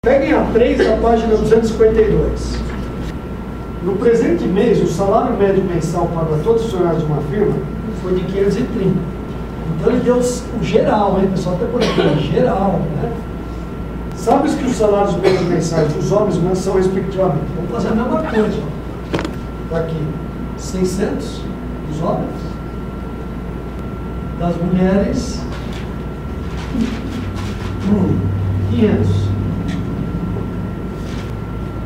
Peguem a 3 da página 252. No presente mês, o salário médio mensal para todos os funcionários de uma firma foi de 530. Então ele deu o geral, hein, pessoal? Até por aqui, geral, né? Sabes que os salários médios mensais dos homens são respectivamente? Vamos fazer a mesma coisa. Tá aqui, 600 dos homens, das mulheres, 500.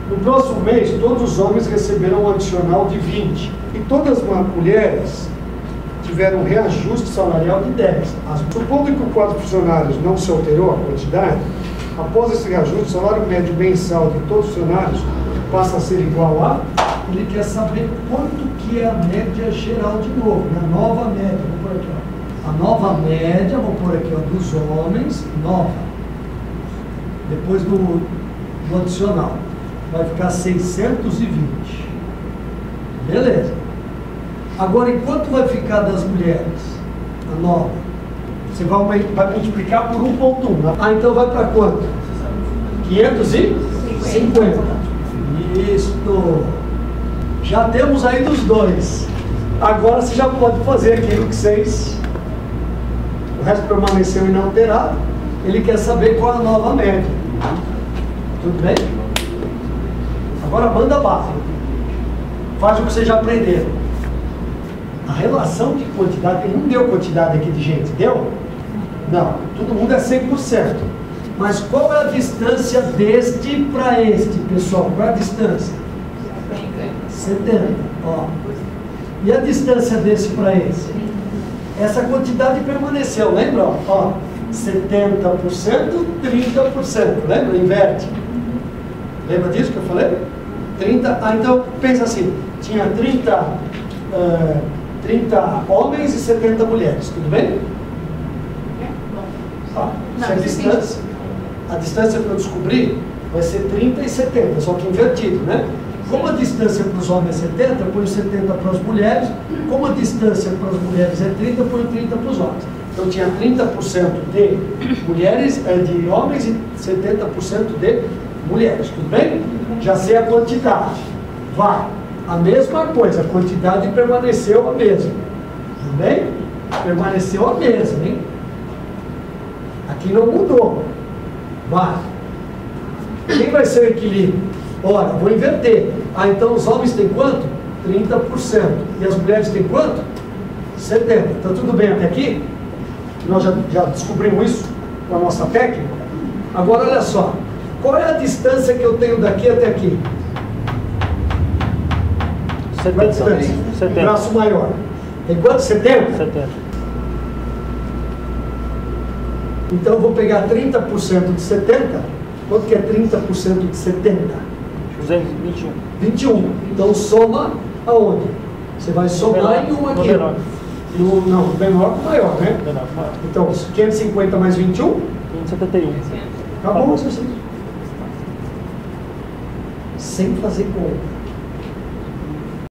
No próximo mês, todos os homens receberão um adicional de 20. E todas as mulheres tiveram um reajuste salarial de 10. Supondo que o quadro de funcionários não se alterou a quantidade, após esse reajuste, o salário médio mensal de todos os funcionários passa a ser igual a... Ele quer saber quanto que é a média geral de novo, né? A nova média, vou pôr aqui, ó. A nova média, vou pôr aqui, ó, dos homens, nova. Depois do adicional. Vai ficar 620. Beleza. Agora, e quanto vai ficar das mulheres? A nova. Você vai multiplicar por 1,1. Ah, então vai para quanto? 550. Isso. Já temos aí dos dois. Agora você já pode fazer aquilo que vocês... O resto permaneceu inalterado. Ele quer saber qual é a nova média. Tudo bem? Agora manda bala. Faz o que vocês já aprenderam. A relação de quantidade, ele não deu quantidade aqui de gente, deu? Não, todo mundo é 100%. Mas qual é a distância deste para este, pessoal? Qual é a distância? 70. Ó. E a distância desse para esse? Essa quantidade permaneceu, lembra? Ó, 70%, 30%. Lembra? Inverte. Lembra disso que eu falei? 30, então pensa assim, tinha 30 homens e 70 mulheres, tudo bem? A distância para eu descobrir vai ser 30 e 70, só que invertido, né? Como a distância para os homens é 70, põe 70 para as mulheres. Como a distância para as mulheres é 30, põe 30 para os homens. Então tinha 30% de mulheres, de homens e 70% de mulheres, tudo bem? Já sei a quantidade. Vai. A mesma coisa, a quantidade permaneceu a mesma. Tudo bem? Permaneceu a mesma, hein? Aqui não mudou. Vai. Quem vai ser o equilíbrio? Ora, vou inverter. Ah, então os homens têm quanto? 30%. E as mulheres têm quanto? 70%. Tá tudo bem até aqui? Nós já descobrimos isso com a nossa técnica. Agora, olha só. Qual é a distância que eu tenho daqui até aqui? 70. Qual é a distância? 70. Braço maior. Tem quanto? 70? 70. Então eu vou pegar 30% de 70. Quanto que é 30% de 70? 221. 21. Então soma aonde? Você vai somar em um aqui. No menor com maior, né? Então 550 mais 21? 571. Acabou, sem fazer conta.